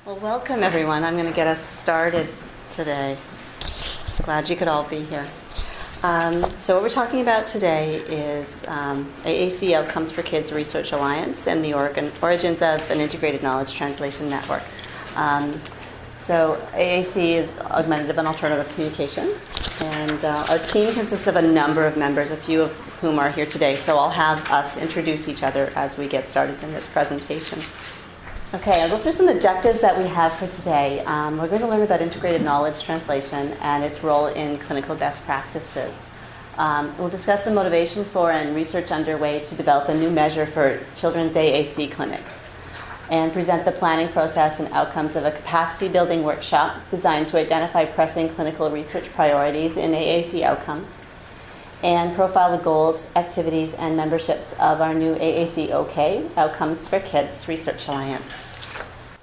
Well, welcome everyone. I'm going to get us started today. Glad you could all be here. So what we're talking about today is AAC Outcomes for Kids Research Alliance and the origins of an integrated knowledge translation network. So AAC is Augmentative and Alternative Communication, and our team consists of a number of members, a few of whom are here today. So I'll have us introduce each other as we get started in this presentation. Okay, I'll go through some objectives that we have for today. We're going to learn about integrated knowledge translation and its role in clinical best practices. We'll discuss the motivation for and research underway to develop a new measure for children's AAC clinics, and present the planning process and outcomes of a capacity building workshop designed to identify pressing clinical research priorities in AAC Outcomes, and profile the goals, activities, and memberships of our new AAC OK, Outcomes for Kids Research Alliance.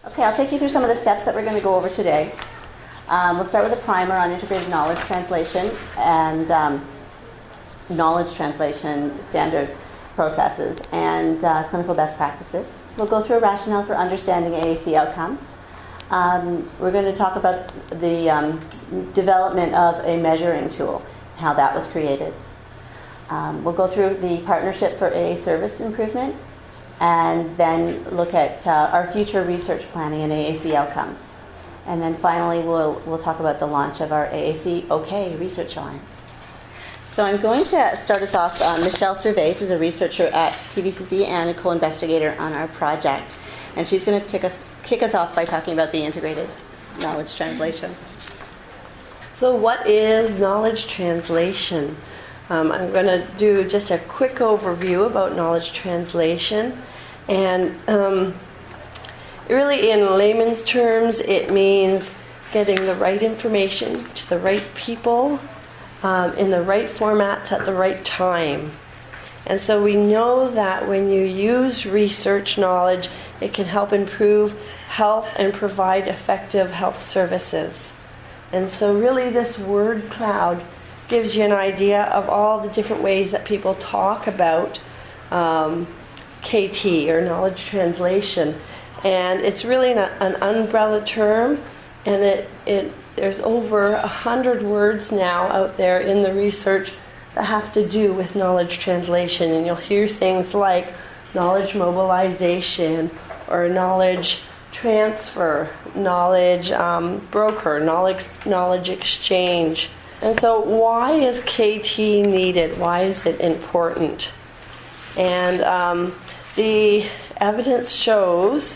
Okay, I'll take you through some of the steps that we're going to go over today. We'll start with a primer on integrated knowledge translation and knowledge translation standard processes and clinical best practices. We'll go through a rationale for understanding AAC Outcomes. We're going to talk about the development of a measuring tool, how that was created. We'll go through the partnership for AA service improvement, and then look at our future research planning in AAC Outcomes. And then finally, we'll talk about the launch of our AAC OK Research Alliance. So I'm going to start us off. Michelle Servais is a researcher at TVCC and a co-investigator on our project. And she's going to kick us off by talking about the integrated knowledge translation. So what is knowledge translation? I'm going to do just a quick overview about knowledge translation. And really, in layman's terms, it means getting the right information to the right people in the right formats at the right time. And so we know that when you use research knowledge, it can help improve health and provide effective health services. And so really this word cloud gives you an idea of all the different ways that people talk about KT, or knowledge translation. And it's really an umbrella term, and there's over 100 words now out there in the research that have to do with knowledge translation. And you'll hear things like knowledge mobilization, or knowledge transfer, knowledge broker, knowledge exchange. And so why is KT needed? Why is it important? And the evidence shows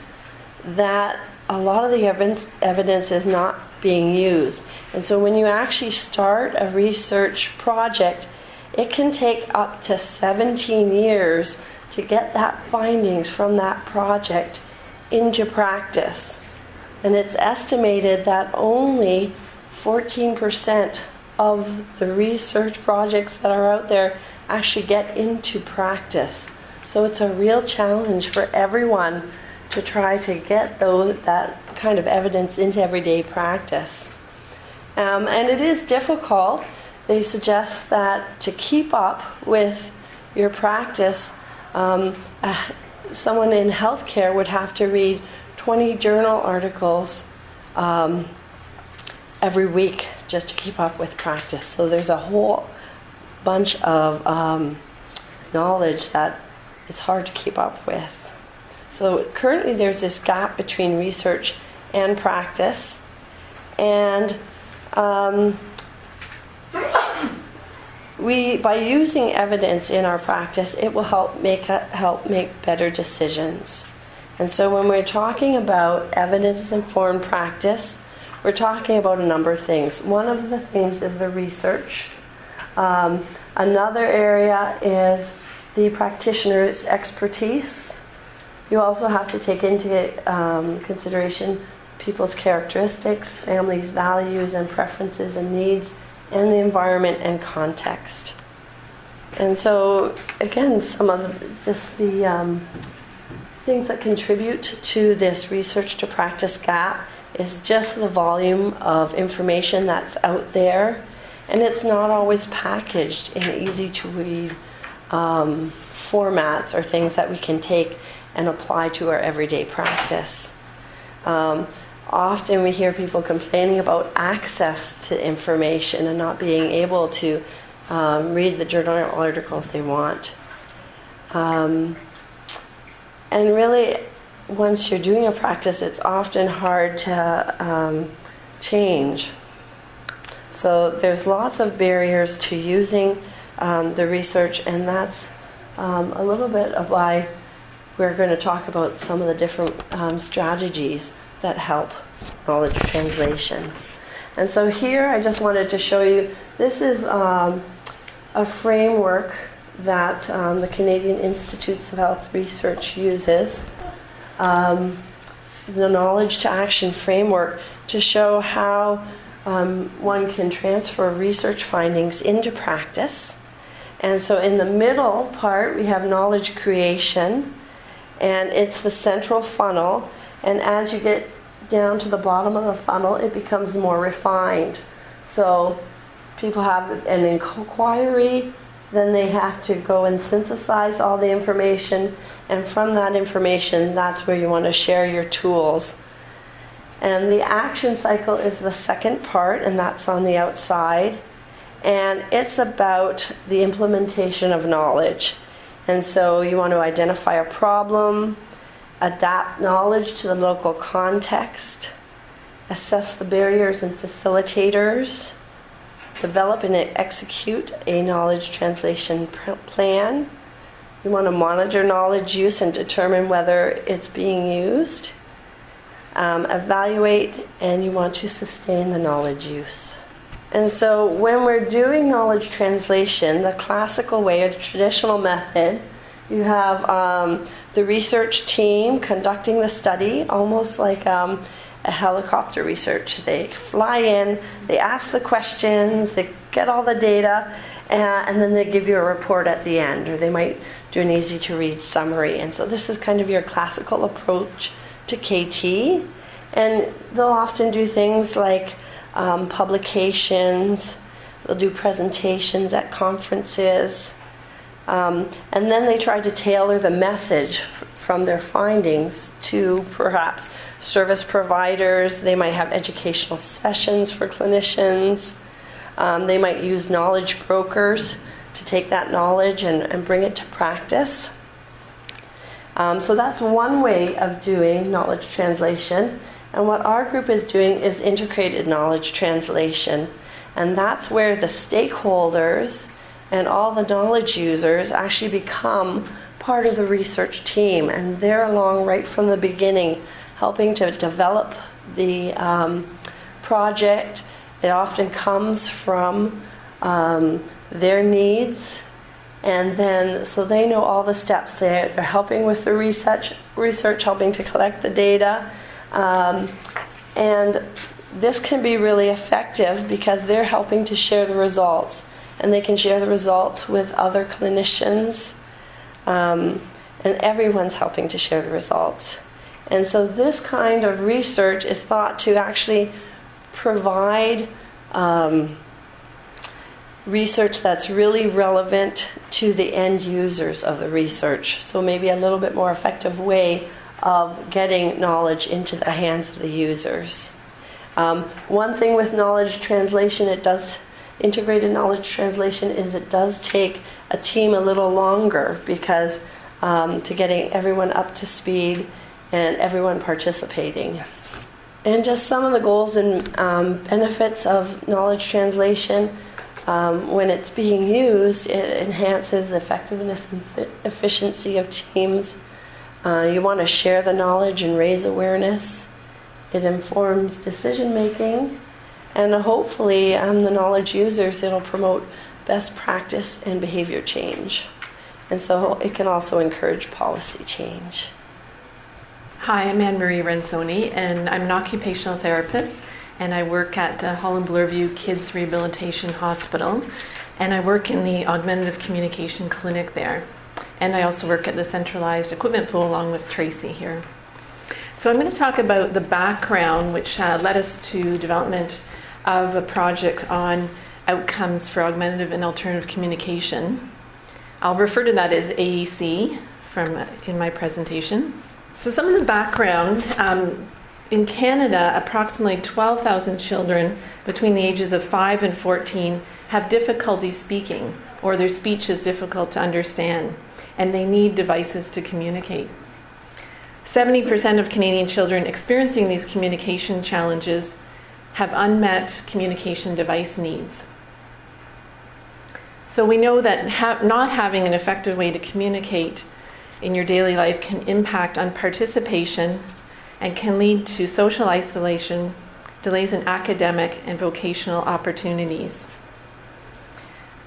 that a lot of the evidence is not being used. And so when you actually start a research project, it can take up to 17 years to get that findings from that project into practice. And it's estimated that only 14% of the research projects that are out there actually get into practice. So it's a real challenge for everyone to try to get that kind of evidence into everyday practice. And it is difficult. They suggest that to keep up with your practice, someone in healthcare would have to read 20 journal articles every week just to keep up with practice. So there's a whole bunch of knowledge that it's hard to keep up with. So currently there's this gap between research and practice, and by using evidence in our practice, it will help make better decisions. And so when we're talking about evidence-informed practice, we're talking about a number of things. One of the things is the research. Another area is the practitioner's expertise. You also have to take into consideration people's characteristics, families' values and preferences and needs, and the environment and context. And so, again, some of just the things that contribute to this research to practice gap is just the volume of information that's out there, and it's not always packaged in easy to read formats or things that we can take and apply to our everyday practice. often we hear people complaining about access to information and not being able to read the journal articles they want. And really, once you're doing a practice, it's often hard to change. So there's lots of barriers to using the research, and that's a little bit of why we're going to talk about some of the different strategies that help knowledge translation. And so here I just wanted to show you, this is a framework that the Canadian Institutes of Health Research uses, the Knowledge to Action framework, to show how one can transfer research findings into practice. And so in the middle part we have knowledge creation, and it's the central funnel, and as you get down to the bottom of the funnel it becomes more refined. So people have an inquiry, then they have to go and synthesize all the information, and from that information, that's where you want to share your tools. And the action cycle is the second part, and that's on the outside. And it's about the implementation of knowledge. And so you want to identify a problem, adapt knowledge to the local context, assess the barriers and facilitators, develop and execute a knowledge translation plan. You want to monitor knowledge use and determine whether it's being used. Evaluate, and you want to sustain the knowledge use. And so when we're doing knowledge translation, the classical way, or the traditional method, you have the research team conducting the study, almost like a helicopter research. They fly in, they ask the questions, they get all the data, and then they give you a report at the end, or they might do an easy-to-read summary. And so this is kind of your classical approach to KT. And they'll often do things like publications, they'll do presentations at conferences, and then they try to tailor the message from their findings to perhaps service providers. They might have educational sessions for clinicians. They might use knowledge brokers to take that knowledge and bring it to practice. So that's one way of doing knowledge translation. And what our group is doing is integrated knowledge translation. And that's where the stakeholders and all the knowledge users actually become part of the research team. And they're along right from the beginning, helping to develop the project. It often comes from their needs. And then, so they know all the steps. They're helping with the research, helping to collect the data. And this can be really effective because they're helping to share the results. And they can share the results with other clinicians. And everyone's helping to share the results. And so this kind of research is thought to actually provide research that's really relevant to the end users of the research. So maybe a little bit more effective way of getting knowledge into the hands of the users. One thing with knowledge translation, integrated knowledge translation, is it does take a team a little longer because to getting everyone up to speed and everyone participating. And just some of the goals and benefits of knowledge translation. When it's being used, it enhances the effectiveness and efficiency of teams. You want to share the knowledge and raise awareness. It informs decision making, and hopefully the knowledge users, it'll promote best practice and behavior change. And so it can also encourage policy change. Hi, I'm Anne-Marie Renzoni, and I'm an occupational therapist, and I work at the Holland Bloorview Kids Rehabilitation Hospital, and I work in the augmentative communication clinic there. And I also work at the centralized equipment pool along with Tracy here. So I'm going to talk about the background which led us to development of a project on outcomes for augmentative and alternative communication. I'll refer to that as AAC in my presentation. So some of the background in Canada, approximately 12,000 children between the ages of 5 and 14 have difficulty speaking, or their speech is difficult to understand, and they need devices to communicate. 70% of Canadian children experiencing these communication challenges have unmet communication device needs. So we know that not having an effective way to communicate in your daily life can impact on participation and can lead to social isolation, delays in academic and vocational opportunities.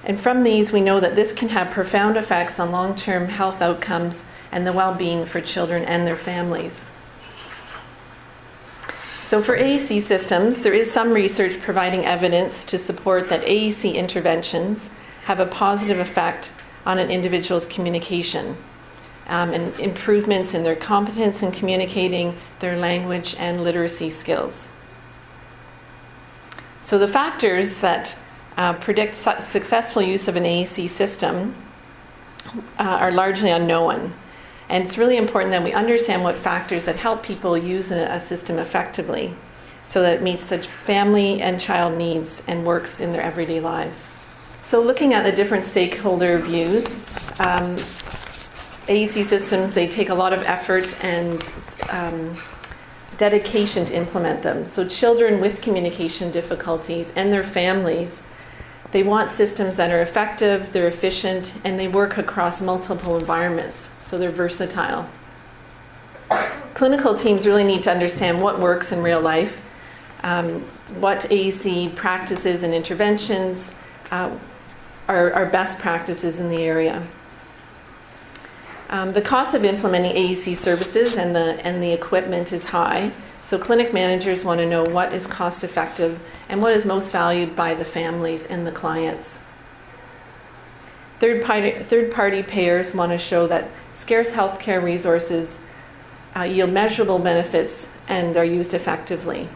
And from these, we know that this can have profound effects on long-term health outcomes and the well-being for children and their families. So for AAC systems, there is some research providing evidence to support that AAC interventions have a positive effect on an individual's communication and improvements in their competence in communicating, their language and literacy skills. So the factors that predict successful use of an AAC system are largely unknown. And it's really important that we understand what factors that help people use a system effectively so that it meets the family and child needs and works in their everyday lives. So looking at the different stakeholder views, AAC systems, they take a lot of effort and dedication to implement them. So children with communication difficulties and their families, they want systems that are effective, they're efficient, and they work across multiple environments. So they're versatile. Clinical teams really need to understand what works in real life, what AAC practices and interventions are best practices in the area. The cost of implementing AAC services and the equipment is high, so clinic managers want to know what is cost effective and what is most valued by the families and the clients. Third-party payers want to show that scarce healthcare resources yield measurable benefits and are used effectively.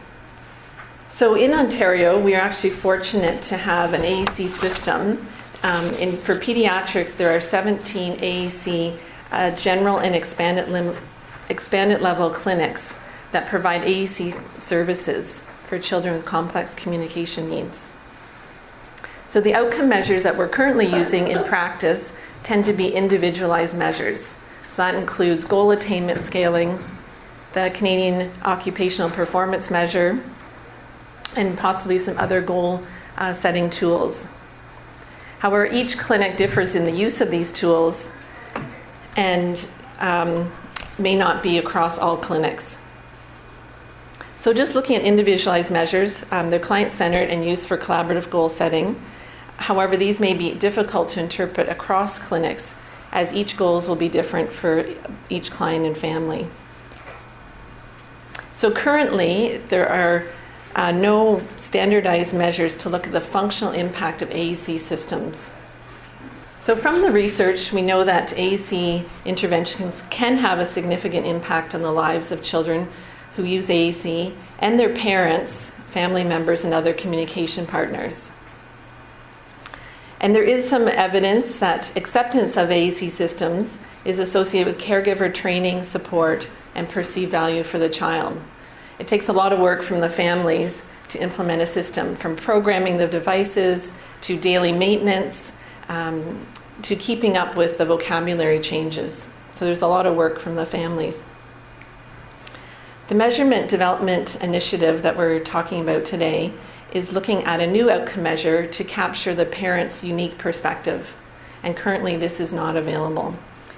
So in Ontario, we are actually fortunate to have an AAC system. For pediatrics, there are 17 AAC general and expanded level clinics that provide AAC services for children with complex communication needs. So the outcome measures that we're currently using in practice tend to be individualized measures. So that includes goal attainment scaling, the Canadian Occupational Performance Measure, and possibly some other goal setting tools. However, each clinic differs in the use of these tools and may not be across all clinics. So just looking at individualized measures, they're client-centered and used for collaborative goal setting. However, these may be difficult to interpret across clinics as each goals will be different for each client and family. So currently, there are no standardized measures to look at the functional impact of AAC systems. So from the research, we know that AAC interventions can have a significant impact on the lives of children who use AAC and their parents, family members, and other communication partners. And there is some evidence that acceptance of AAC systems is associated with caregiver training, support, and perceived value for the child. It takes a lot of work from the families to implement a system, from programming the devices to daily maintenance to keeping up with the vocabulary changes. So there's a lot of work from the families. The Measurement Development Initiative that we're talking about today is looking at a new outcome measure to capture the parent's unique perspective. And currently this is not available.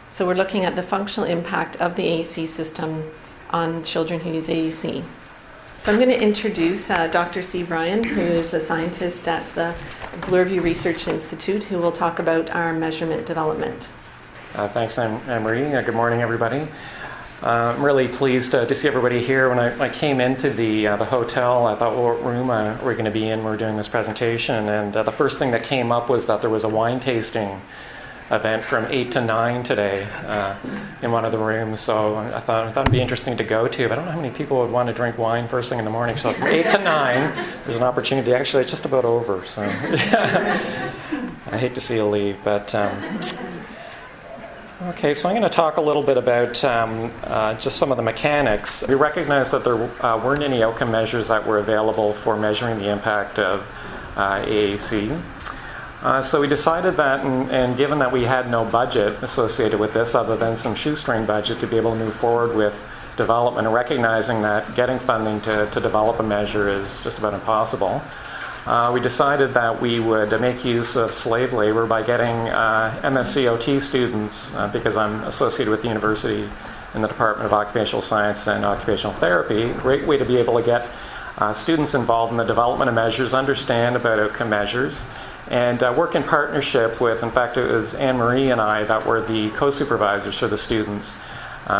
So we're looking at the functional impact of the AAC system on children who use AAC. So I'm going to introduce Dr. Steve Ryan, who is a scientist at the Bloorview Research Institute, who will talk about our measurement development. Thanks, Anne-Marie. Good morning, everybody. I'm really pleased to see everybody here. When I came into the hotel, I thought, well, what room are we going to be in? We're doing this presentation. And the first thing that came up was that there was a wine tasting event from 8 to 9 today in one of the rooms. So I thought it'd be interesting to go to. But I don't know how many people would want to drink wine first thing in the morning. So from 8 to 9, there's an opportunity. Actually, it's just about over. So I hate to see you leave. But Okay, so I'm going to talk a little bit about just some of the mechanics. We recognized that there weren't any outcome measures that were available for measuring the impact of AAC. So we decided that, and given that we had no budget associated with this other than some shoestring budget to be able to move forward with development, and recognizing that getting funding to develop a measure is just about impossible, we decided that we would make use of slave labor by getting MSc OT students, because I'm associated with the university in the Department of Occupational Science and Occupational Therapy. A great way to be able to get students involved in the development of measures, understand about outcome measures, and work in partnership with, in fact, it was Anne-Marie and I that were the co-supervisors for the students.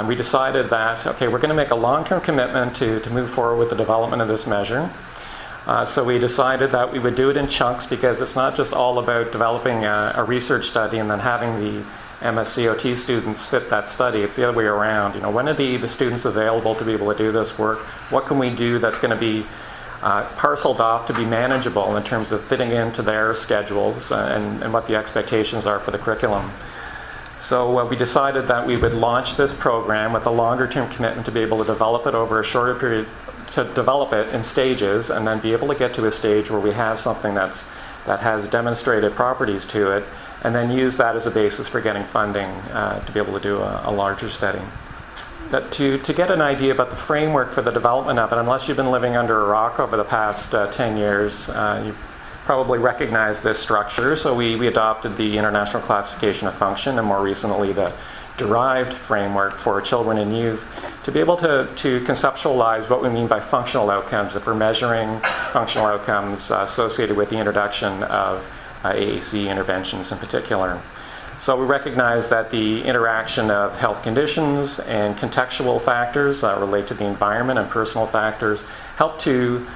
We decided that, okay, we're going to make a long-term commitment to move forward with the development of this measure. So we decided that we would do it in chunks, because it's not just all about developing a research study and then having the MSc OT students fit that study. It's the other way around. When are the students available to be able to do this work? What can we do that's going to be parceled off to be manageable in terms of fitting into their schedules and what the expectations are for the curriculum? So we decided that we would launch this program with a longer-term commitment to be able to develop it over a shorter period, to develop it in stages, and then be able to get to a stage where we have something that has demonstrated properties to it, and then use that as a basis for getting funding to be able to do a larger study. To get an idea about the framework for the development of it, unless you've been living under a rock over the past 10 years, you probably recognize this structure. So we adopted the International Classification of Function, and more recently the derived framework for children and youth, to be able to conceptualize what we mean by functional outcomes, if we're measuring functional outcomes associated with the introduction of AAC interventions in particular. So we recognize that the interaction of health conditions and contextual factors relate to the environment, and personal factors help to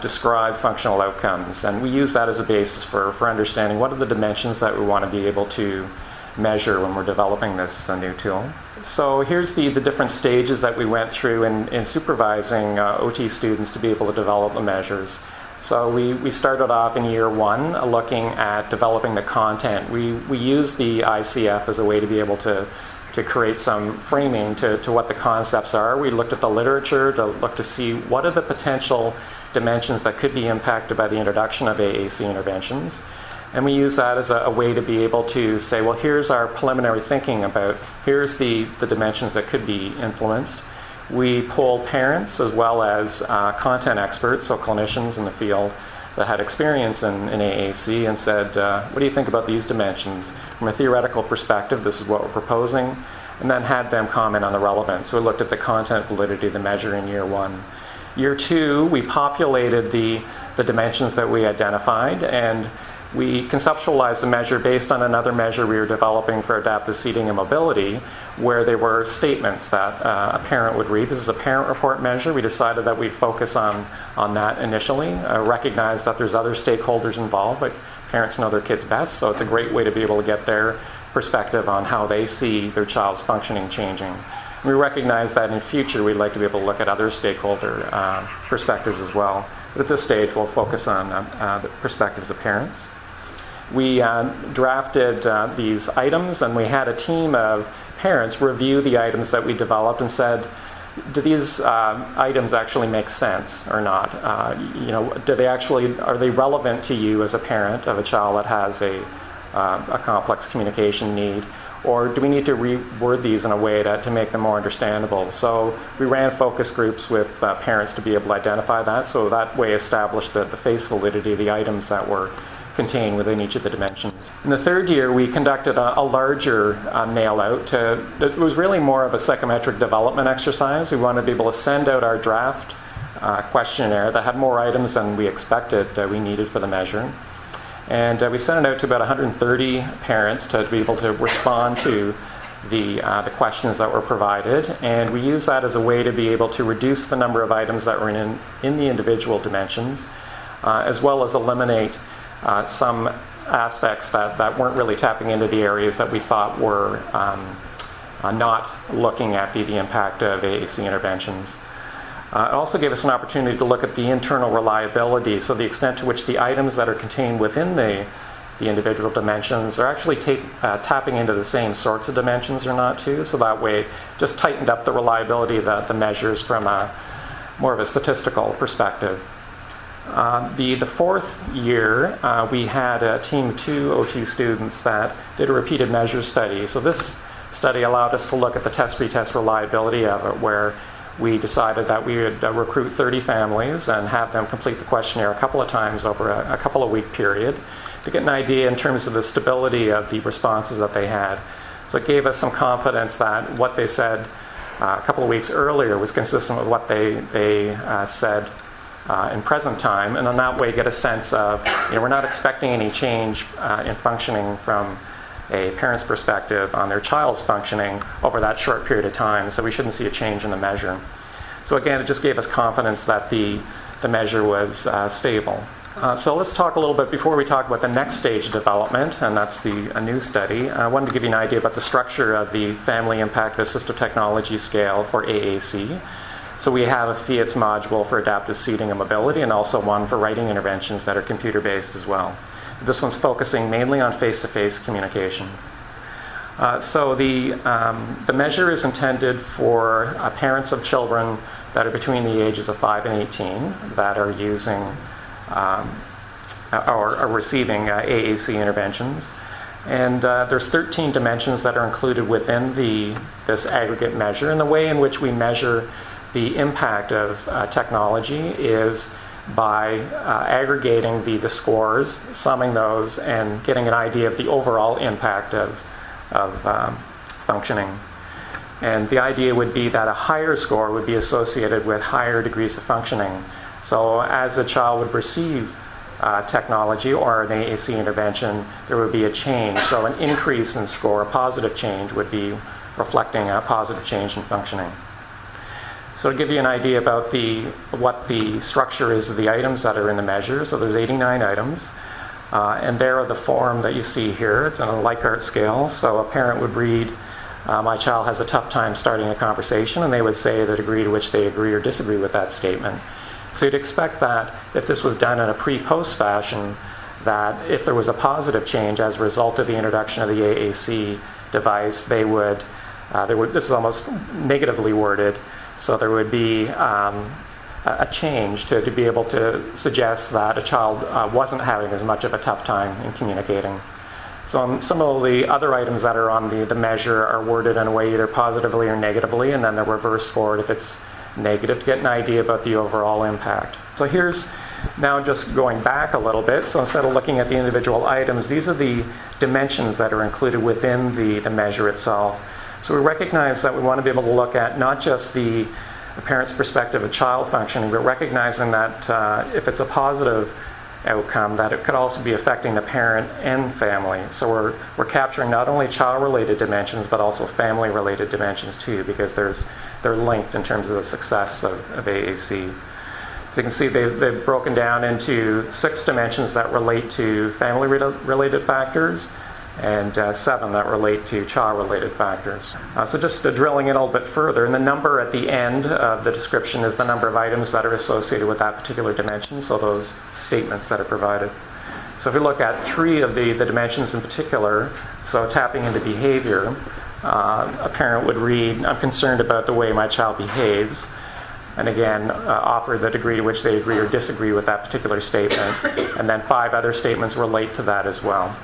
describe functional outcomes. And we use that as a basis for understanding what are the dimensions that we want to be able to measure when we're developing this new tool. So here's the different stages that we went through in supervising OT students to be able to develop the measures. So we started off in year one looking at developing the content. We used the ICF as a way to be able to create some framing to what the concepts are. We looked at the literature to look to see what are the potential dimensions that could be impacted by the introduction of AAC interventions. And we use that as a way to be able to say, well, here's our preliminary thinking about, here's the dimensions that could be influenced. We polled parents as well as content experts, so clinicians in the field that had experience in AAC, and said, what do you think about these dimensions? From a theoretical perspective, this is what we're proposing, and then had them comment on the relevance. So we looked at the content validity of the measure in year one. Year two, we populated the dimensions that we identified, and we conceptualized the measure based on another measure we were developing for adaptive seating and mobility, where there were statements that a parent would read. This is a parent report measure. We decided that we'd focus on that initially, recognize that there's other stakeholders involved, but parents know their kids best, so it's a great way to be able to get their perspective on how they see their child's functioning changing. And we recognize that in future we'd like to be able to look at other stakeholder perspectives as well. But at this stage we'll focus on the perspectives of parents. We drafted these items, and we had a team of parents review the items that we developed and said, do these items actually make sense or not? Are they relevant to you as a parent of a child that has a complex communication need? Or do we need to reword these in a way to make them more understandable? So we ran focus groups with parents to be able to identify that, so that way established the face validity of the items that were contained within each of the dimensions. In the third year, we conducted a larger mail-out. It was really more of a psychometric development exercise. We wanted to be able to send out our draft questionnaire that had more items than we expected that we needed for the measure. And we sent it out to about 130 parents to be able to respond to the questions that were provided. And we used that as a way to be able to reduce the number of items that were in the individual dimensions, as well as eliminate some aspects that weren't really tapping into the areas that we thought were not looking at the impact of AAC interventions. It also gave us an opportunity to look at the internal reliability, so the extent to which the items that are contained within the the individual dimensions. They're actually tapping into the same sorts of dimensions or not too, so that way it just tightened up the reliability of the measures from more of a statistical perspective. The fourth year, we had a team of 2 OT students that did a repeated measure study. So this study allowed us to look at the test-retest reliability of it, where we decided that we would recruit 30 families and have them complete the questionnaire a couple of times over a couple of week period to get an idea in terms of the stability of the responses that they had. So it gave us some confidence that what they said a couple of weeks earlier was consistent with what they said in present time, and in that way get a sense of, we're not expecting any change in functioning from a parent's perspective on their child's functioning over that short period of time, so we shouldn't see a change in the measure. So again, it just gave us confidence that the measure was stable. So let's talk a little bit before we talk about the next stage of development, and that's a new study. I wanted to give you an idea about the structure of the Family Impact Assistive Technology Scale for AAC. So we have a FIATS module for adaptive seating and mobility, and also one for writing interventions that are computer-based as well. This one's focusing mainly on face-to-face communication. So the measure is intended for parents of children that are between the ages of 5 and 18 that are using or are receiving AAC interventions. And there's 13 dimensions that are included within this aggregate measure. And the way in which we measure the impact of technology is by aggregating the scores, summing those, and getting an idea of the overall impact of functioning. And the idea would be that a higher score would be associated with higher degrees of functioning. So as a child would receive technology or an AAC intervention, there would be a change. So an increase in score, a positive change, would be reflecting a positive change in functioning. So to give you an idea about what the structure is of the items that are in the measure, so there's 89 items, and they're the form that you see here. It's on a Likert scale, so a parent would read, my child has a tough time starting a conversation, and they would say the degree to which they agree or disagree with that statement. So you'd expect that if this was done in a pre-post fashion, that if there was a positive change as a result of the introduction of the AAC device, they would this is almost negatively worded, so there would be a change to be able to suggest that a child wasn't having as much of a tough time in communicating. So some of the other items that are on the measure are worded in a way either positively or negatively, and then they're reversed forward if it's negative to get an idea about the overall impact. So here's now just going back a little bit. So instead of looking at the individual items, these are the dimensions that are included within the measure itself. So we recognize that we want to be able to look at not just the parent's perspective of child functioning, but recognizing that if it's a positive outcome, that it could also be affecting the parent and family. So we're capturing not only child-related dimensions, but also family-related dimensions too, because they're linked in terms of the success of AAC. So you can see they've broken down into 6 dimensions that relate to family-related factors, and 7 that relate to child-related factors. So just drilling in a little bit further, and the number at the end of the description is the number of items that are associated with that particular dimension, so those statements that are provided. So if we look at 3 of the dimensions in particular, so tapping into behavior, a parent would read, I'm concerned about the way my child behaves, and again, offer the degree to which they agree or disagree with that particular statement, and then 5 other statements relate to that as well.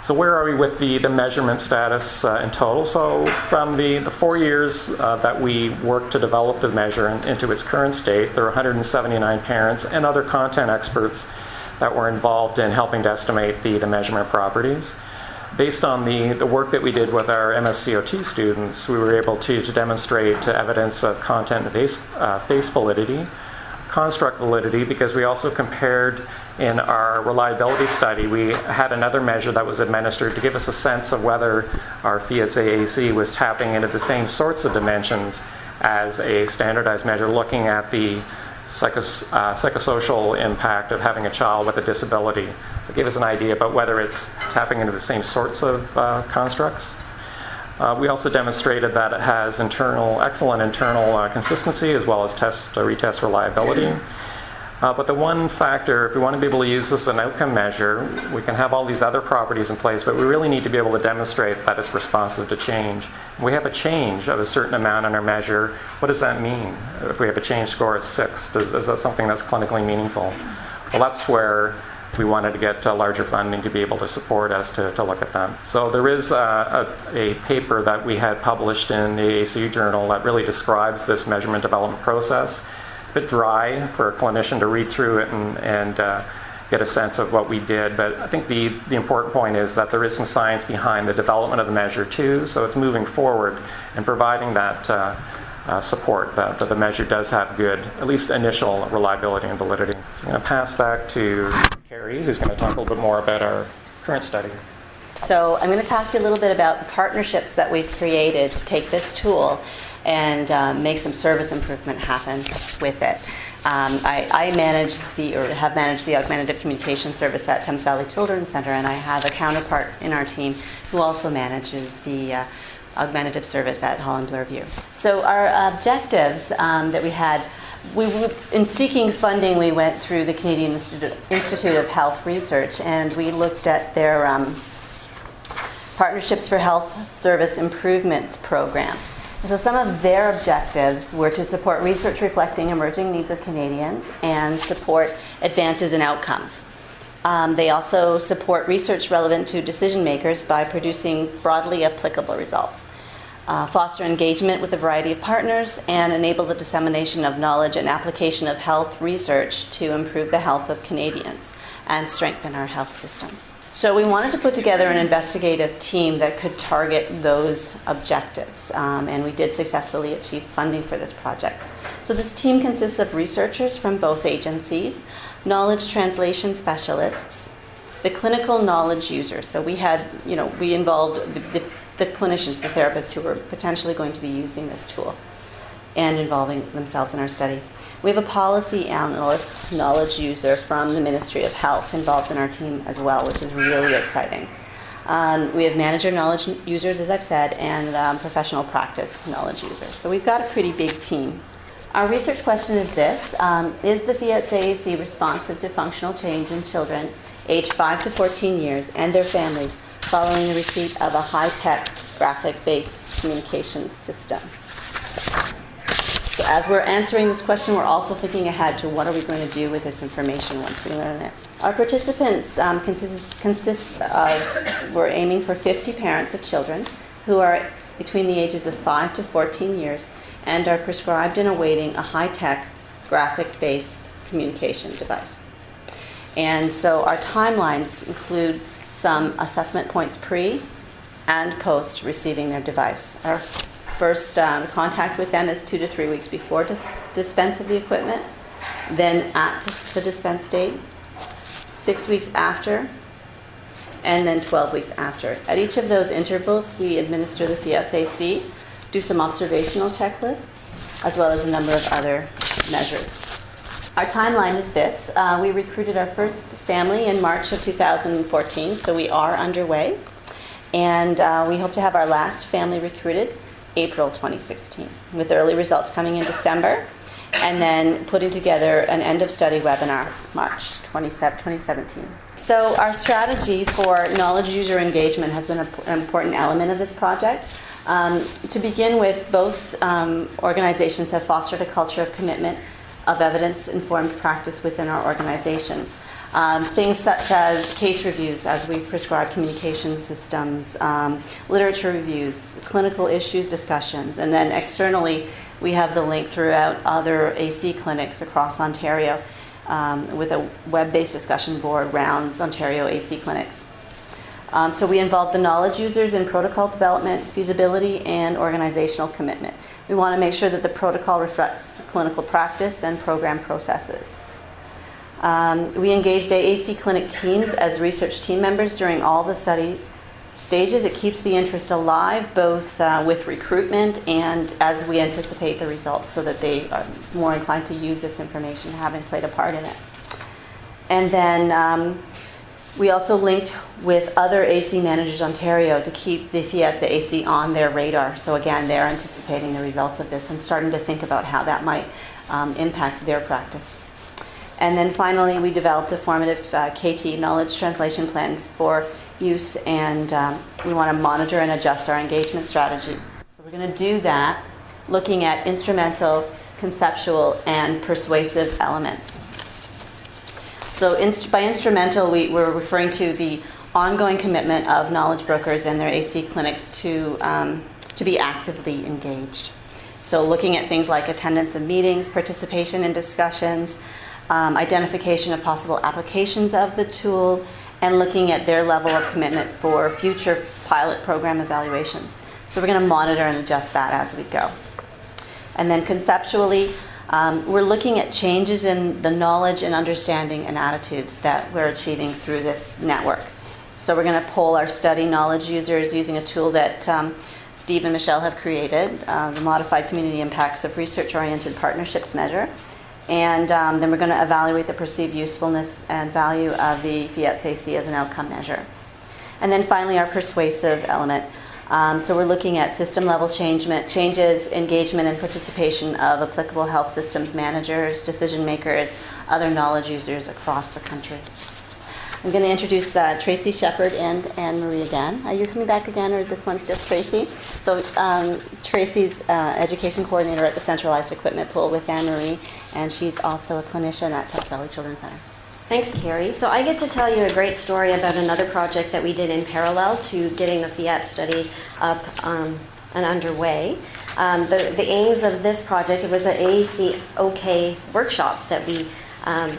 So where are we with the measurement status in total? So from the 4 years that we worked to develop the measure into its current state, there are 179 parents and other content experts that were involved in helping to estimate the measurement properties. Based on the work that we did with our MSCOT students, we were able to demonstrate evidence of content and face validity, construct validity, because we also compared in our reliability study, we had another measure that was administered to give us a sense of whether our FIATS-AAC was tapping into the same sorts of dimensions as a standardized measure, looking at the psychosocial impact of having a child with a disability. It gave us an idea about whether it's tapping into the same sorts of constructs. We also demonstrated that it has excellent internal consistency as well as retest reliability. But the one factor, if we want to be able to use this as an outcome measure, we can have all these other properties in place, but we really need to be able to demonstrate that it's responsive to change. We have a change of a certain amount in our measure. What does that mean? If we have a change score of 6, is that something that's clinically meaningful? Well, that's where we wanted to get larger funding to be able to support us to look at that. So there is a paper that we had published in the AAC journal that really describes this measurement development process. A bit dry for a clinician to read through it and get a sense of what we did, but I think the important point is that there is some science behind the development of the measure too, so it's moving forward and providing that support that the measure does have good, at least initial reliability and validity. So I'm going to pass back to Carrie, who's going to talk a little bit more about our current study. So I'm going to talk to you a little bit about the partnerships that we've created to take this tool and make some service improvement happen with it. I manage have managed the augmentative communication service at Thames Valley Children's Centre, and I have a counterpart in our team who also manages the augmentative service at Holland Bloorview. So our objectives that we had, in seeking funding, we went through the Canadian Institute of Health Research, and we looked at their Partnerships for Health Service Improvements program. So some of their objectives were to support research reflecting emerging needs of Canadians and support advances in outcomes. They also support research relevant to decision makers by producing broadly applicable results, foster engagement with a variety of partners, and enable the dissemination of knowledge and application of health research to improve the health of Canadians and strengthen our health system. So we wanted to put together an investigative team that could target those objectives, and we did successfully achieve funding for this project. So this team consists of researchers from both agencies, knowledge translation specialists, the clinical knowledge users. So we involved the clinicians, the therapists who were potentially going to be using this tool and involving themselves in our study. We have a policy analyst, knowledge user from the Ministry of Health involved in our team as well, which is really exciting. We have manager knowledge users, as I've said, and professional practice knowledge users. So we've got a pretty big team. Our research question is this: is the FIATS-AAC responsive to functional change in children aged 5 to 14 years and their families following the receipt of a high-tech graphic-based communication system? So as we're answering this question, we're also thinking ahead to what are we going to do with this information once we learn it. Our participants we're aiming for 50 parents of children who are between the ages of 5 to 14 years and are prescribed and awaiting a high-tech graphic-based communication device. And so our timelines include some assessment points pre and post receiving their device. Our first contact with them is 2 to 3 weeks before dispense of the equipment, then at the dispense date, 6 weeks after, and then 12 weeks after. At each of those intervals, we administer the FIATS-AC, do some observational checklists, as well as a number of other measures. Our timeline is this. We recruited our first family in March of 2014, so we are underway. And we hope to have our last family recruited April 2016, with early results coming in December, and then putting together an end-of-study webinar March 2017. So our strategy for knowledge user engagement has been an important element of this project. To begin with, both organizations have fostered a culture of commitment of evidence-informed practice within our organizations. Things such as case reviews as we prescribe communication systems, literature reviews, clinical issues discussions, and then externally we have the link throughout other AC clinics across Ontario with a web-based discussion board rounds Ontario AC clinics. So we involve the knowledge users in protocol development, feasibility, and organizational commitment. We want to make sure that the protocol reflects clinical practice and program processes. We engaged AAC clinic teams as research team members during all the study stages. It keeps the interest alive, both with recruitment and as we anticipate the results, so that they are more inclined to use this information, having played a part in it. And then we also linked with other AC Managers Ontario to keep the FIATS-AAC on their radar. So again, they're anticipating the results of this and starting to think about how that might impact their practice. And then finally, we developed a formative KT knowledge translation plan for use, and we want to monitor and adjust our engagement strategy. So we're going to do that looking at instrumental, conceptual, and persuasive elements. So by instrumental, we're referring to the ongoing commitment of knowledge brokers and their AC clinics to be actively engaged. So looking at things like attendance of meetings, participation in discussions, identification of possible applications of the tool, and looking at their level of commitment for future pilot program evaluations. So we're going to monitor and adjust that as we go. And then conceptually, we're looking at changes in the knowledge and understanding and attitudes that we're achieving through this network. So we're going to poll our study knowledge users using a tool that Steve and Michelle have created, the Modified Community Impacts of Research-Oriented Partnerships measure. And then we're going to evaluate the perceived usefulness and value of the FIATS-AAC as an outcome measure. And then finally, our persuasive element. So we're looking at system-level changes, engagement and participation of applicable health systems managers, decision makers, other knowledge users across the country. I'm going to introduce Tracy Shepard and Anne-Marie again. Are you coming back again, or this one's just Tracy? So Tracy's education coordinator at the Centralized Equipment Pool with Anne-Marie, and she's also a clinician at Touch Valley Children's Center. Thanks, Carrie. So I get to tell you a great story about another project that we did in parallel to getting the FIAT study up and underway. The aims of this project, it was an AAC OK workshop that we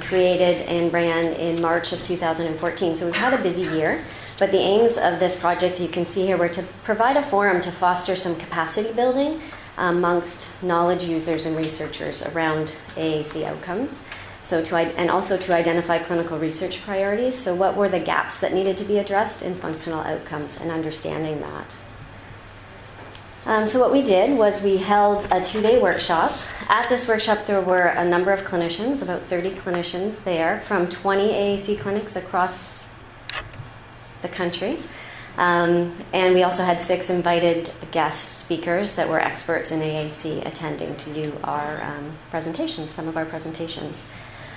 created and ran in March of 2014. So we've had a busy year, but the aims of this project, you can see here, were to provide a forum to foster some capacity building amongst knowledge users and researchers around AAC outcomes. So and also to identify clinical research priorities. So what were the gaps that needed to be addressed in functional outcomes and understanding that. So what we did was we held a 2-day workshop. At this workshop, there were a number of clinicians, about 30 clinicians there from 20 AAC clinics across the country. And we also had 6 invited guest speakers that were experts in AAC attending to do our presentations, some of our presentations.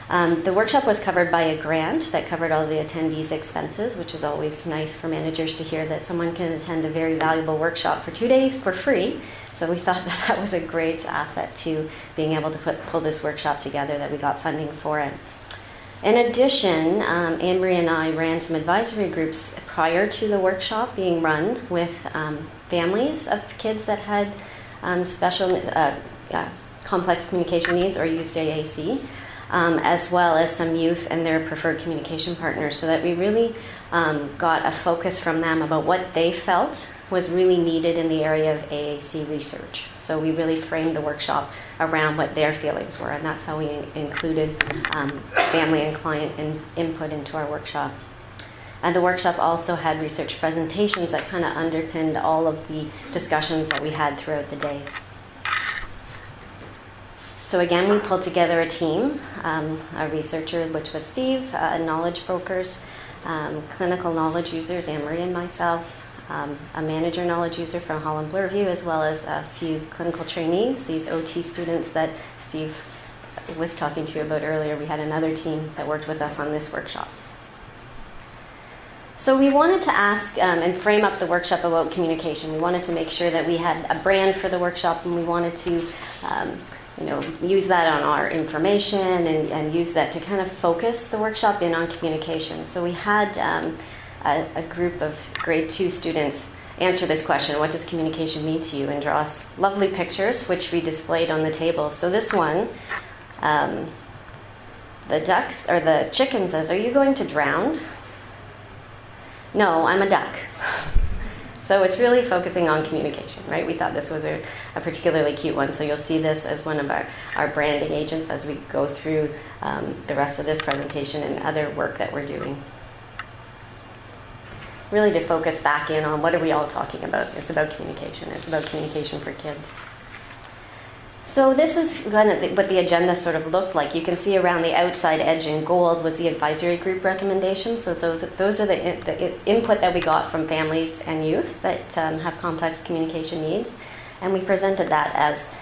The workshop was covered by a grant that covered all the attendees' expenses, which is always nice for managers to hear that someone can attend a very valuable workshop for 2 days for free. So we thought that was a great asset to being able to pull this workshop together, that we got funding for it. In addition, Anne-Marie and I ran some advisory groups prior to the workshop being run with families of kids that had special complex communication needs or used AAC. As well as some youth and their preferred communication partners, so that we really got a focus from them about what they felt was really needed in the area of AAC research. So we really framed the workshop around what their feelings were, and that's how we included family and client input into our workshop. And the workshop also had research presentations that kind of underpinned all of the discussions that we had throughout the days. So again, we pulled together a team, a researcher, which was Steve, knowledge brokers, clinical knowledge users, Anne-Marie and myself, a manager knowledge user from Holland Bloorview, as well as a few clinical trainees, these OT students that Steve was talking to you about earlier. We had another team that worked with us on this workshop. So we wanted to ask and frame up the workshop about communication. We wanted to make sure that we had a brand for the workshop, and we wanted to use that on our information and use that to kind of focus the workshop in on communication. So we had a group of grade 2 students answer this question: what does communication mean to you? And draw us lovely pictures, which we displayed on the table. So this one, the chicken says, "Are you going to drown?" "No, I'm a duck." So it's really focusing on communication, right? We thought this was a particularly cute one, so you'll see this as one of our branding agents as we go through the rest of this presentation and other work that we're doing. Really to focus back in on what are we all talking about. It's about communication. It's about communication for kids. So this is kind of what the agenda sort of looked like. You can see around the outside edge in gold was the advisory group recommendations. So those are the input that we got from families and youth that have complex communication needs. And we presented that as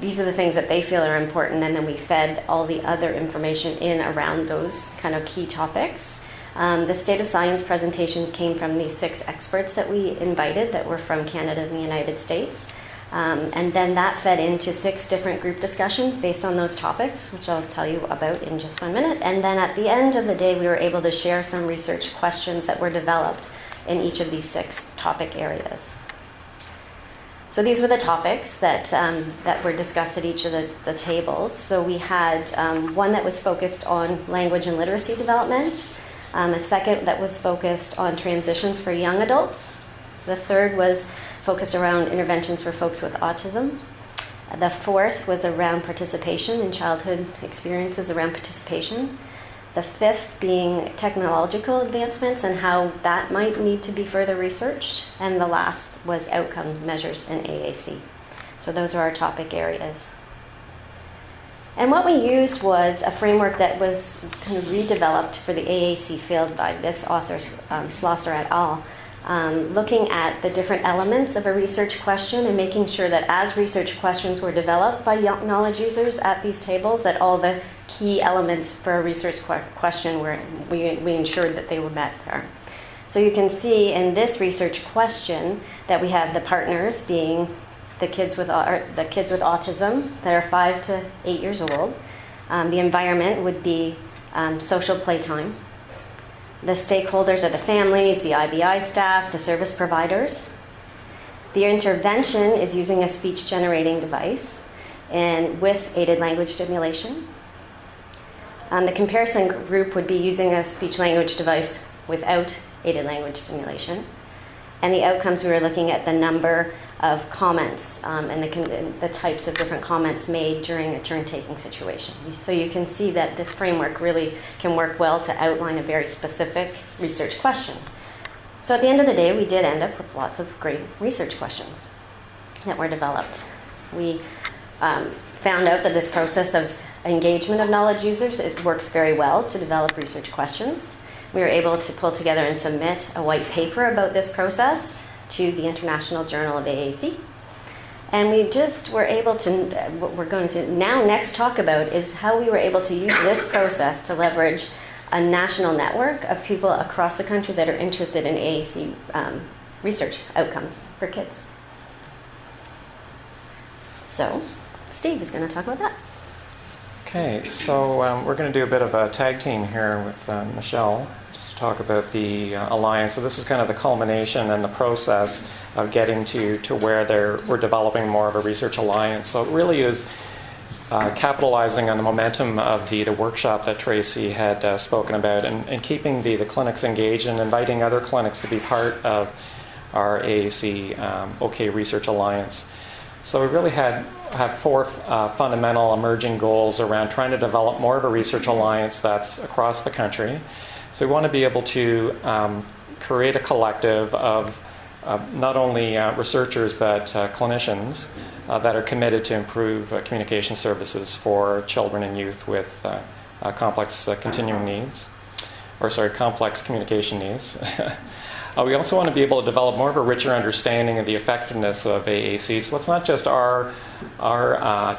These are the things that they feel are important, and then we fed all the other information in around those kind of key topics. The State of Science presentations came from these 6 experts that we invited that were from Canada and the United States. And then that fed into 6 different group discussions based on those topics, which I'll tell you about in just 1 minute. And then at the end of the day, we were able to share some research questions that were developed in each of these 6 topic areas. So these were the topics that were discussed at each of the tables. So we had one that was focused on language and literacy development, a second that was focused on transitions for young adults. The third was focused around interventions for folks with autism. The fourth was around participation in childhood experiences around participation. The fifth being technological advancements and how that might need to be further researched. And the last was outcome measures in AAC. So those are our topic areas. And what we used was a framework that was kind of redeveloped for the AAC field by this author, Schlosser et al., looking at the different elements of a research question and making sure that as research questions were developed by knowledge users at these tables, that all the key elements for a research question we ensured that they were met there. So you can see in this research question that we have the partners being the kids with autism that are 5 to 8 years old. The environment would be social playtime. The stakeholders are the families, the IBI staff, the service providers. The intervention is using a speech-generating device and with aided language stimulation. The comparison group would be using a speech-language device without aided language stimulation. And the outcomes, we were looking at the number of comments and the types of different comments made during a turn-taking situation. So you can see that this framework really can work well to outline a very specific research question. So at the end of the day, we did end up with lots of great research questions that were developed. We found out that this process of engagement of knowledge users, it works very well to develop research questions. We were able to pull together and submit a white paper about this process to the International Journal of AAC. And we just were able to, what we're going to now next talk about is how we were able to use this process to leverage a national network of people across the country that are interested in AAC research outcomes for kids. So Steve is going to talk about that. Okay, so we're going to do a bit of a tag team here with Michelle, just to talk about the alliance. So this is kind of the culmination and the process of getting to where we're developing more of a research alliance. So it really is capitalizing on the momentum of the workshop that Tracy had spoken about and keeping the clinics engaged and inviting other clinics to be part of our AAC OK Research Alliance. So we really have 4 fundamental emerging goals around trying to develop more of a research alliance that's across the country. So we want to be able to create a collective of not only researchers but clinicians that are committed to improve communication services for children and youth with complex complex communication needs. We also want to be able to develop more of a richer understanding of the effectiveness of AAC. So it's not just our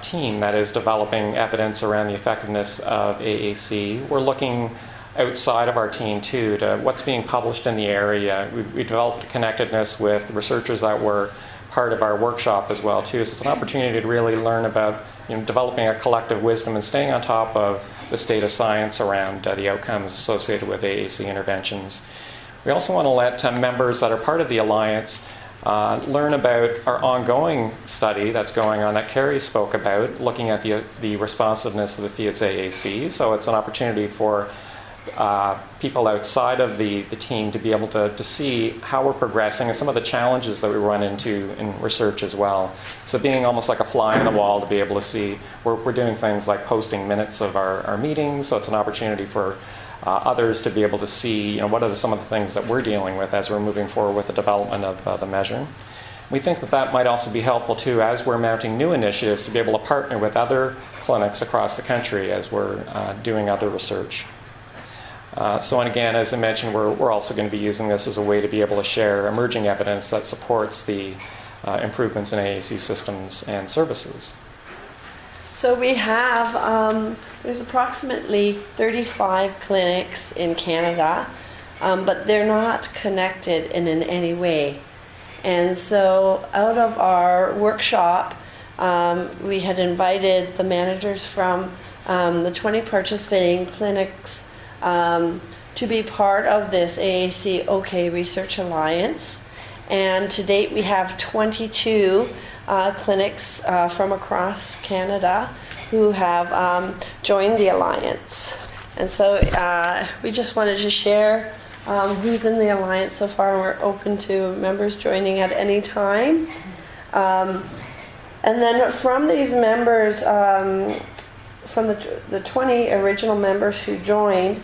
team that is developing evidence around the effectiveness of AAC. We're looking outside of our team too to what's being published in the area. We developed connectedness with researchers that were part of our workshop as well too. So it's an opportunity to really learn about developing a collective wisdom and staying on top of the state of science around the outcomes associated with AAC interventions. We also want to let members that are part of the Alliance learn about our ongoing study that's going on that Carrie spoke about, looking at the responsiveness of the FIATS-AAC. So it's an opportunity for people outside of the team to be able to see how we're progressing and some of the challenges that we run into in research as well. So being almost like a fly on the wall to be able to see, we're doing things like posting minutes of our meetings, so it's an opportunity for others to be able to see what are some of the things that we're dealing with as we're moving forward with the development of the measure. We think that might also be helpful too as we're mounting new initiatives to be able to partner with other clinics across the country as we're doing other research. And again, as I mentioned, we're also going to be using this as a way to be able to share emerging evidence that supports the improvements in AAC systems and services. So we have, there's approximately 35 clinics in Canada, but they're not connected in any way. And so out of our workshop, we had invited the managers from the 20 participating clinics to be part of this AAC OK Research Alliance. And to date, we have 22 clinics from across Canada who have joined the Alliance. And so we just wanted to share who's in the Alliance so far. We're open to members joining at any time. And then from these members, from the 20 original members who joined,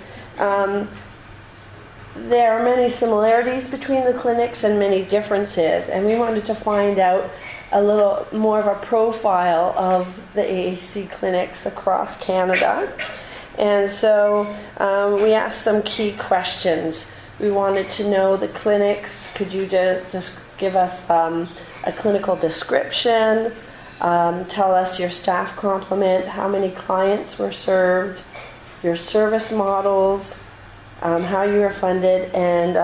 there are many similarities between the clinics and many differences, and we wanted to find out a little more of a profile of the AAC clinics across Canada. And so we asked some key questions. We wanted to know the clinics. Could you just give us a clinical description? Tell us your staff complement, how many clients were served, your service models, how you were funded, and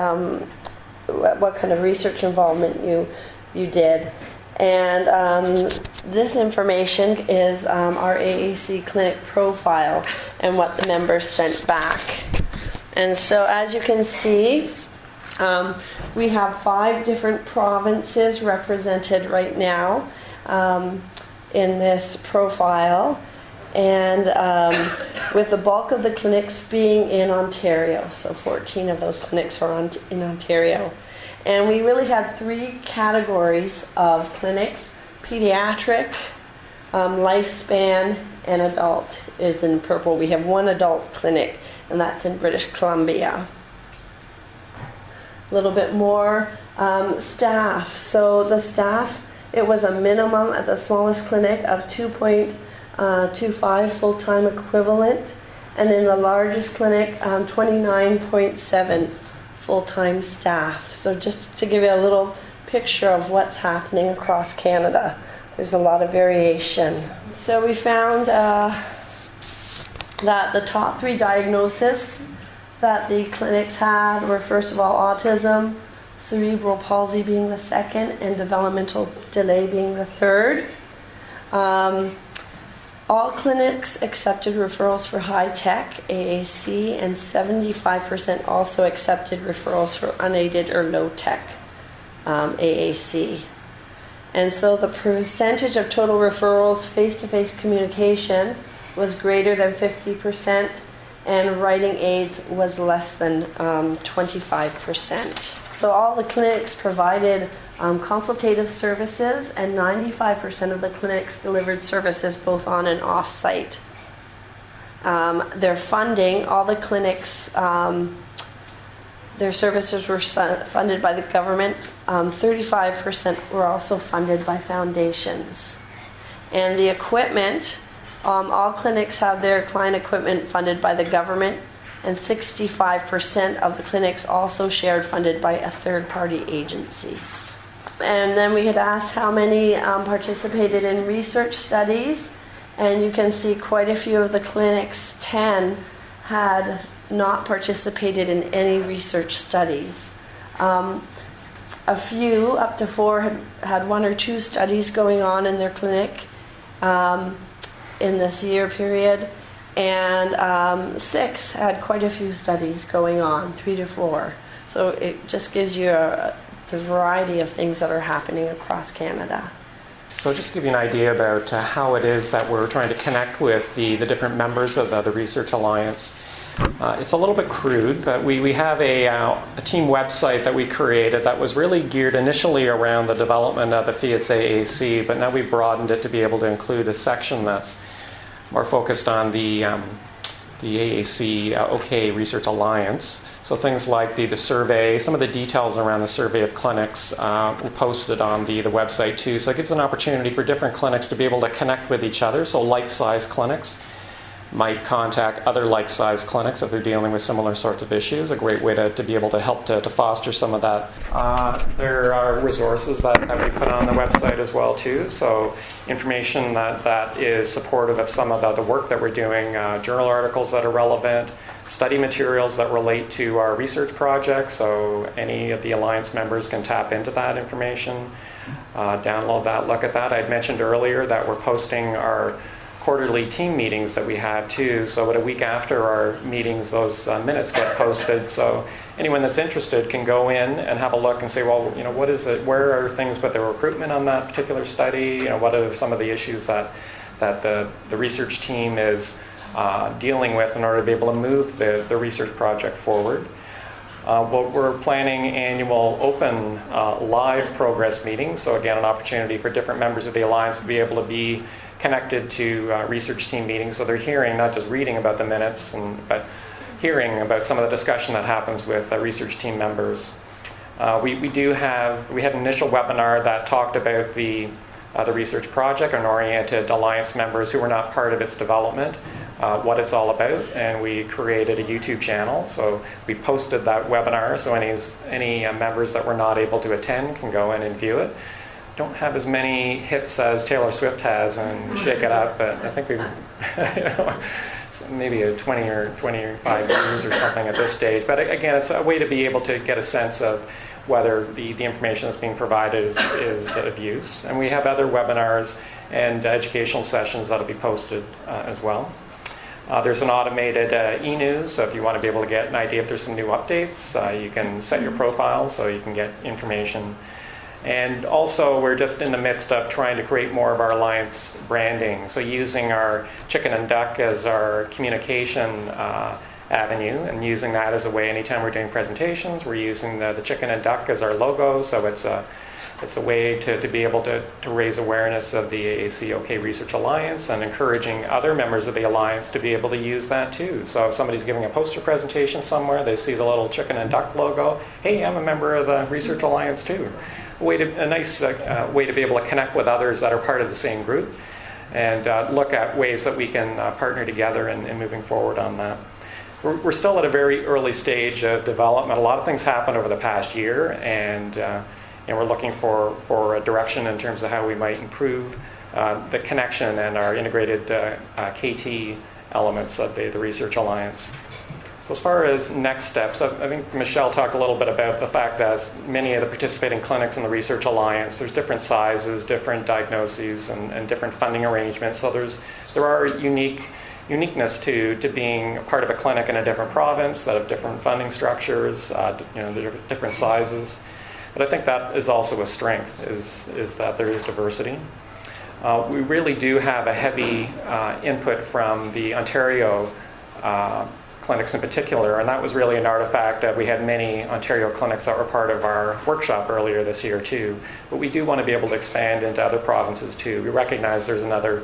what kind of research involvement you did. And this information is our AAC clinic profile and what the members sent back. And so as you can see, we have 5 different provinces represented right now in this profile, and with the bulk of the clinics being in Ontario. So 14 of those clinics are in Ontario. And we really had 3 categories of clinics: pediatric, lifespan, and adult is in purple. We have 1 adult clinic, and that's in British Columbia. A little bit more staff. So the staff, it was a minimum at the smallest clinic of 2.25 full-time equivalent, and in the largest clinic, 29.7 full-time staff. So just to give you a little picture of what's happening across Canada, there's a lot of variation. So we found that the top 3 diagnoses that the clinics had were, first of all, autism, cerebral palsy being the second, and developmental delay being the third. All clinics accepted referrals for high-tech AAC, and 75% also accepted referrals for unaided or low-tech AAC. And so the percentage of total referrals face-to-face communication was greater than 50%, and writing aids was less than 25%. So all the clinics provided consultative services, and 95% of the clinics delivered services both on and off-site. Their funding, all the clinics, their services were funded by the government. 35% were also funded by foundations. And the equipment, all clinics have their client equipment funded by the government, and 65% of the clinics also shared funded by a third-party agencies. And then we had asked how many participated in research studies, and you can see quite a few of the clinics, 10, had not participated in any research studies. A few, up to 4, had 1 or 2 studies going on in their clinic in this year period, and 6 had quite a few studies going on, 3 to 4. So it just gives you the variety of things that are happening across Canada. So just to give you an idea about how it is that we're trying to connect with the different members of the Research Alliance, it's a little bit crude, but we have a team website that we created that was really geared initially around the development of the FIATS-AAC, but now we've broadened it to be able to include a section that's more focused on the AAC OK Research Alliance. So things like the survey, some of the details around the survey of clinics were posted on the website too. So it gives an opportunity for different clinics to be able to connect with each other, so like-sized clinics, might contact other like-sized clinics if they're dealing with similar sorts of issues. A great way to be able to help to foster some of that. There are resources that we put on the website as well too. So information that is supportive of some of the work that we're doing, journal articles that are relevant, study materials that relate to our research project. So any of the Alliance members can tap into that information, download that, look at that. I'd mentioned earlier that we're posting our quarterly team meetings that we have too. So about a week after our meetings, those minutes get posted. So anyone that's interested can go in and have a look and say, well, what is it? Where are things with the recruitment on that particular study? What are some of the issues that the research team is dealing with in order to be able to move the research project forward? We're planning annual open live progress meetings. So again, an opportunity for different members of the Alliance to be able to be connected to research team meetings, so they're hearing, not just reading about the minutes, but hearing about some of the discussion that happens with research team members. We had an initial webinar that talked about the research project and oriented Alliance members who were not part of its development, what it's all about, and we created a YouTube channel. So we posted that webinar, so any members that were not able to attend can go in and view it. Don't have as many hits as Taylor Swift has and Shake It Up, but I think we've maybe a 20 or 25 views or something at this stage. But again, it's a way to be able to get a sense of whether the information that's being provided is of use. And we have other webinars and educational sessions that'll be posted as well. There's an automated e-news, so if you want to be able to get an idea if there's some new updates, you can set your profile so you can get information. And also, we're just in the midst of trying to create more of our Alliance branding. So using our chicken and duck as our communication avenue, and using that as a way, anytime we're doing presentations, we're using the chicken and duck as our logo. So it's a way to be able to raise awareness of the AAC OK Research Alliance and encouraging other members of the Alliance to be able to use that too. So if somebody's giving a poster presentation somewhere, they see the little chicken and duck logo, hey, I'm a member of the Research Alliance too. A nice way to be able to connect with others that are part of the same group and look at ways that we can partner together in moving forward on that. We're still at a very early stage of development. A lot of things happened over the past year, and we're looking for a direction in terms of how we might improve the connection and our integrated KT elements of the Research Alliance. So as far as next steps, I think Michelle talked a little bit about the fact that many of the participating clinics in the Research Alliance, there's different sizes, different diagnoses, and different funding arrangements. So there are uniqueness to being a part of a clinic in a different province that have different funding structures, different sizes. But I think that is also a strength, is that there is diversity. We really do have a heavy input from the Ontario clinics in particular, and that was really an artifact that we had many Ontario clinics that were part of our workshop earlier this year too. But we do want to be able to expand into other provinces too. We recognize there's another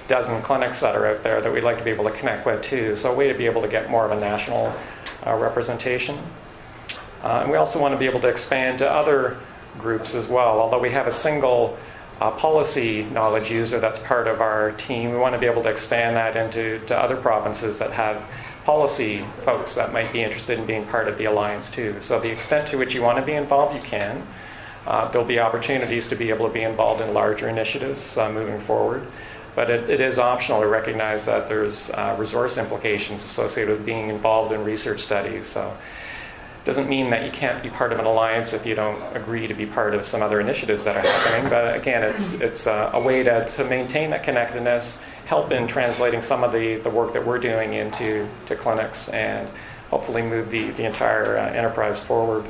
dozen clinics that are out there that we'd like to be able to connect with too. So a way to be able to get more of a national representation. And we also want to be able to expand to other groups as well. Although we have a single policy knowledge user that's part of our team, we want to be able to expand that into other provinces that have policy folks that might be interested in being part of the Alliance too. So the extent to which you want to be involved, you can. There'll be opportunities to be able to be involved in larger initiatives moving forward. But it is optional to recognize that there's resource implications associated with being involved in research studies. So it doesn't mean that you can't be part of an alliance if you don't agree to be part of some other initiatives that are happening. But again, it's a way to maintain that connectedness, help in translating some of the work that we're doing into clinics, and hopefully move the entire enterprise forward.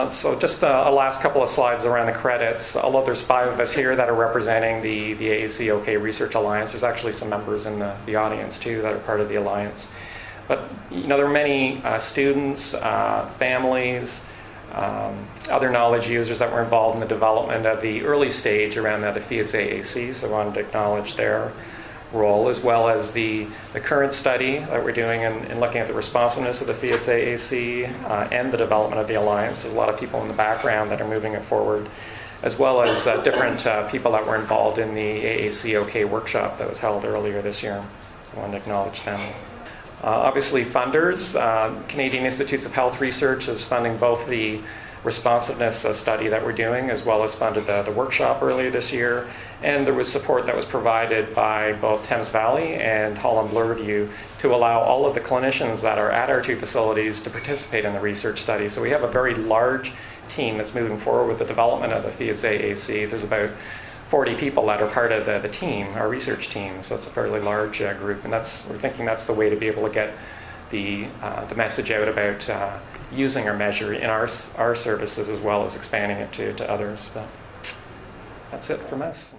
So just a last couple of slides around the credits. Although there's 5 of us here that are representing the AAC OK Research Alliance, there's actually some members in the audience too that are part of the Alliance. But there are many students, families, other knowledge users that were involved in the development of the early stage around the FIATS-AAC, so I wanted to acknowledge their role, as well as the current study that we're doing in looking at the responsiveness of the FIATS-AAC and the development of the Alliance. There's a lot of people in the background that are moving it forward, as well as different people that were involved in the AAC OK workshop that was held earlier this year. I want to acknowledge them. Obviously, funders. Canadian Institutes of Health Research is funding both the responsiveness study that we're doing, as well as funded the workshop earlier this year. And there was support that was provided by both Thames Valley and Holland Bloorview to allow all of the clinicians that are at our two facilities to participate in the research study. So we have a very large team that's moving forward with the development of the FIATS-AAC. There's about 40 people that are part of the team, our research team. So it's a fairly large group, and we're thinking that's the way to be able to get the message out about using our measure in our services, as well as expanding it to others. But that's it from us.